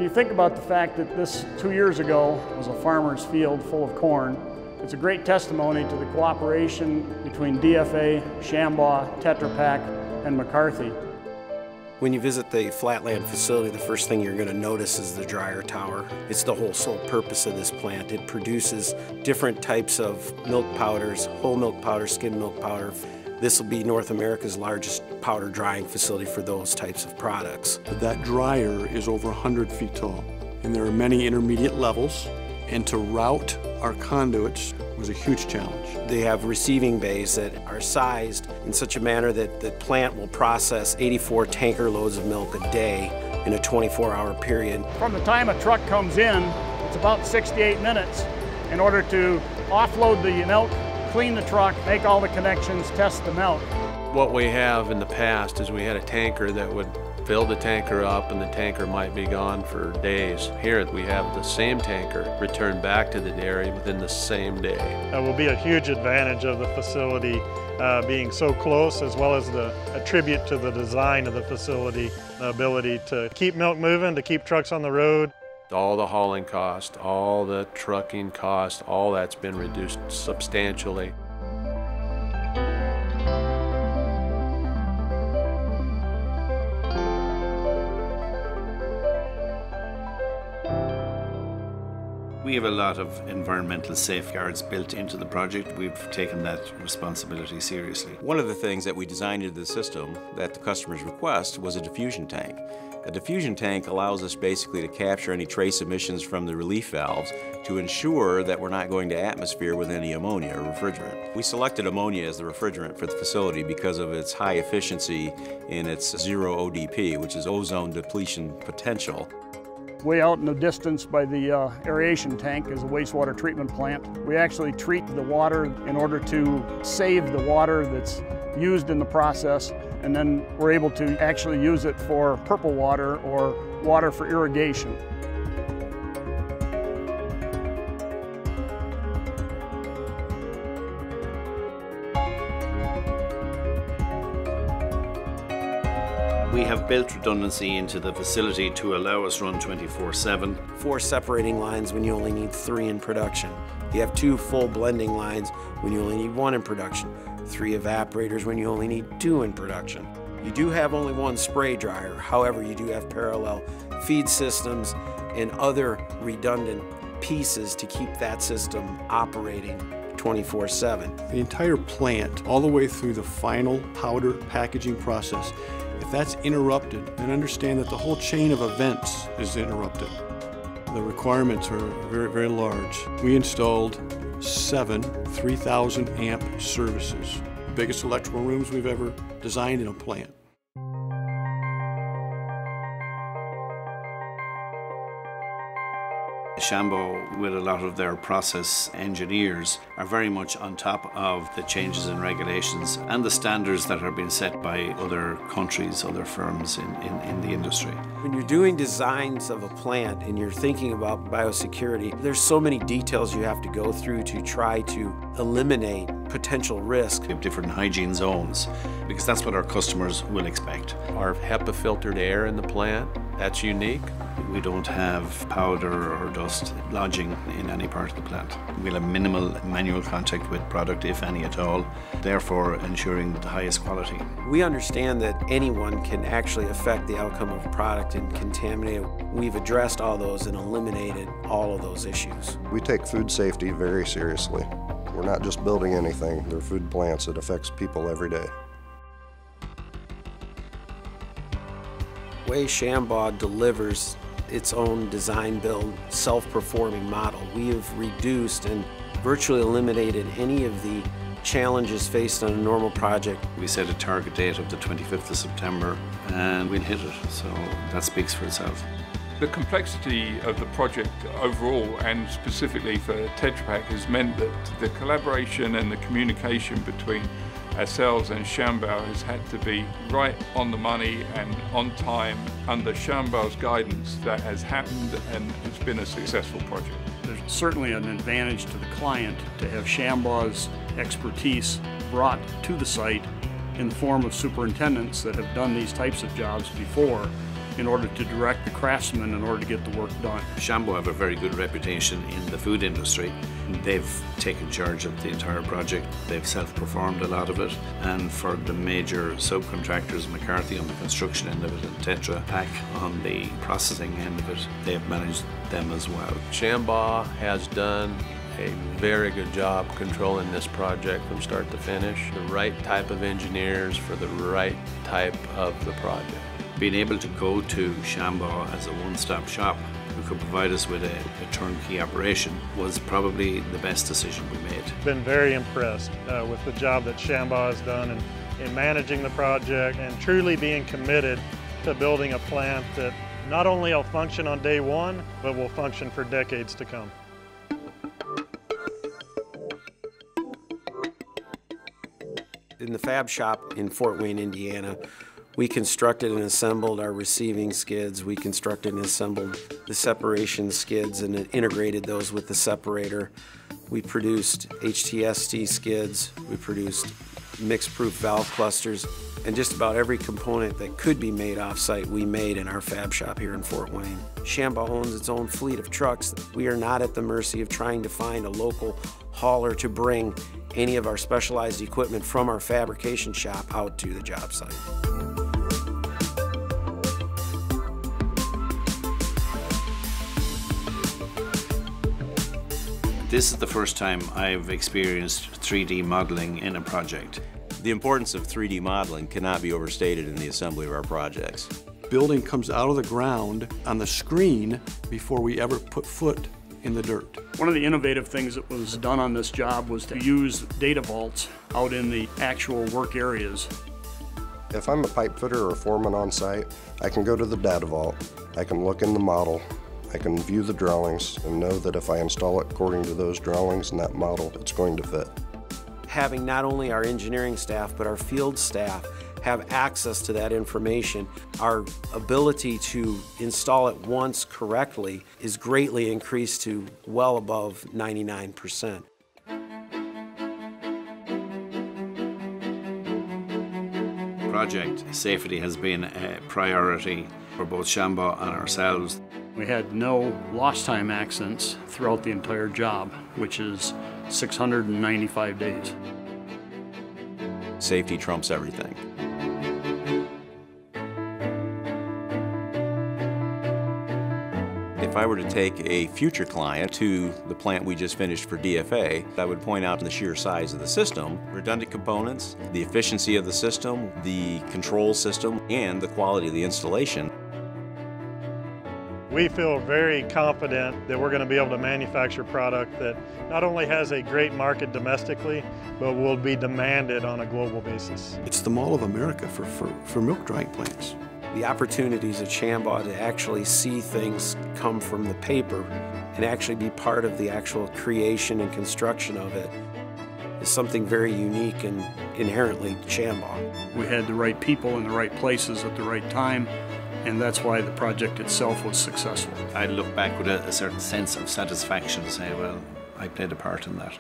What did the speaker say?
When you think about the fact that this 2 years ago was a farmer's field full of corn, it's a great testimony to the cooperation between DFA, Shambaugh, Tetra Pak, and McCarthy. When you visit the Flatland facility, the first thing you're going to notice is the dryer tower. It's the whole sole purpose of this plant. It produces different types of milk powders, whole milk powder, skim milk powder. This will be North America's largest powder drying facility for those types of products. That dryer is over 100 feet tall, and there are many intermediate levels, and to route our conduits was a huge challenge. They have receiving bays that are sized in such a manner that the plant will process 84 tanker loads of milk a day in a 24-hour period. From the time a truck comes in, it's about 68 minutes in order to offload the milk, clean the truck, make all the connections, test the milk. What we have in the past is we had a tanker that would fill the tanker up and the tanker might be gone for days. Here we have the same tanker return back to the dairy within the same day. That will be a huge advantage of the facility being so close, as well as a tribute to the design of the facility, the ability to keep milk moving, to keep trucks on the road. All the hauling cost, all the trucking cost, all that's been reduced substantially. We have a lot of environmental safeguards built into the project. We've taken that responsibility seriously. One of the things that we designed into the system that the customers request was a diffusion tank. A diffusion tank allows us basically to capture any trace emissions from the relief valves to ensure that we're not going to atmosphere with any ammonia or refrigerant. We selected ammonia as the refrigerant for the facility because of its high efficiency in its zero ODP, which is ozone depletion potential. Way out in the distance by the aeration tank is a wastewater treatment plant. We actually treat the water in order to save the water that's used in the process, and then we're able to actually use it for purple water or water for irrigation. We have built redundancy into the facility to allow us run 24/7. 4 separating lines when you only need 3 in production. You have 2 full blending lines when you only need 1 in production. 3 evaporators when you only need 2 in production. You do have only 1 spray dryer. However, you do have parallel feed systems and other redundant pieces to keep that system operating 24/7. The entire plant, all the way through the final powder packaging process, if that's interrupted, then understand that the whole chain of events is interrupted. The requirements are very, very large. We installed 7 3,000 amp services, the biggest electrical rooms we've ever designed in a plant. Shambaugh, with a lot of their process engineers, are very much on top of the changes in regulations and the standards that are being set by other countries, other firms in the industry. When you're doing designs of a plant and you're thinking about biosecurity, there's so many details you have to go through to try to eliminate potential risk. We have different hygiene zones because that's what our customers will expect. Our HEPA filtered air in the plant, that's unique. We don't have powder or dust lodging in any part of the plant. We'll have minimal manual contact with product, if any at all, therefore ensuring the highest quality. We understand that anyone can actually affect the outcome of a product and contaminate it. We've addressed all those and eliminated all of those issues. We take food safety very seriously. We're not just building anything, they're food plants. It affects people every day. The way Shambaugh delivers its own design-build, self-performing model, we have reduced and virtually eliminated any of the challenges faced on a normal project. We set a target date of the 25th of September and we'll hit it, so that speaks for itself. The complexity of the project overall, and specifically for Tetra Pak, has meant that the collaboration and the communication between ourselves and Shambaugh has had to be right on the money and on time under Shambaugh's guidance. That has happened, and it's been a successful project. There's certainly an advantage to the client to have Shambaugh's expertise brought to the site in the form of superintendents that have done these types of jobs before. in order to direct the craftsmen in order to get the work done. Shambaugh have a very good reputation in the food industry. They've taken charge of the entire project. They've self-performed a lot of it. And for the major subcontractors, McCarthy on the construction end of it and Tetra Pak on the processing end of it, they have managed them as well. Shambaugh has done a very good job controlling this project from start to finish. The right type of engineers for the right type of the project. Being able to go to Shambaugh as a one-stop shop who could provide us with a turnkey operation was probably the best decision we made. Been very impressed with the job that Shambaugh has done in managing the project and truly being committed to building a plant that not only will function on day one, but will function for decades to come. In the fab shop in Fort Wayne, Indiana, we constructed and assembled our receiving skids. We constructed and assembled the separation skids and integrated those with the separator. We produced HTST skids. We produced mix-proof valve clusters. And just about every component that could be made off-site, we made in our fab shop here in Fort Wayne. Shambaugh owns its own fleet of trucks. We are not at the mercy of trying to find a local hauler to bring any of our specialized equipment from our fabrication shop out to the job site. This is the first time I've experienced 3D modeling in a project. The importance of 3D modeling cannot be overstated in the assembly of our projects. Building comes out of the ground on the screen before we ever put foot in the dirt. One of the innovative things that was done on this job was to use data vaults out in the actual work areas. If I'm a pipe fitter or foreman on site, I can go to the data vault, I can look in the model, I can view the drawings and know that if I install it according to those drawings and that model, it's going to fit. Having not only our engineering staff, but our field staff have access to that information, our ability to install it once correctly is greatly increased to well above 99%. Project safety has been a priority for both Shambaugh and ourselves. We had no lost time accidents throughout the entire job, which is 695 days. Safety trumps everything. If I were to take a future client to the plant we just finished for DFA, I would point out the sheer size of the system, redundant components, the efficiency of the system, the control system, and the quality of the installation. We feel very confident that we're going to be able to manufacture product that not only has a great market domestically, but will be demanded on a global basis. It's the Mall of America for milk drying plants. The opportunities at Shambaugh to actually see things come from the paper and actually be part of the actual creation and construction of it is something very unique and inherently Shambaugh. We had the right people in the right places at the right time, and that's why the project itself was successful. I look back with a certain sense of satisfaction to say, well, I played a part in that.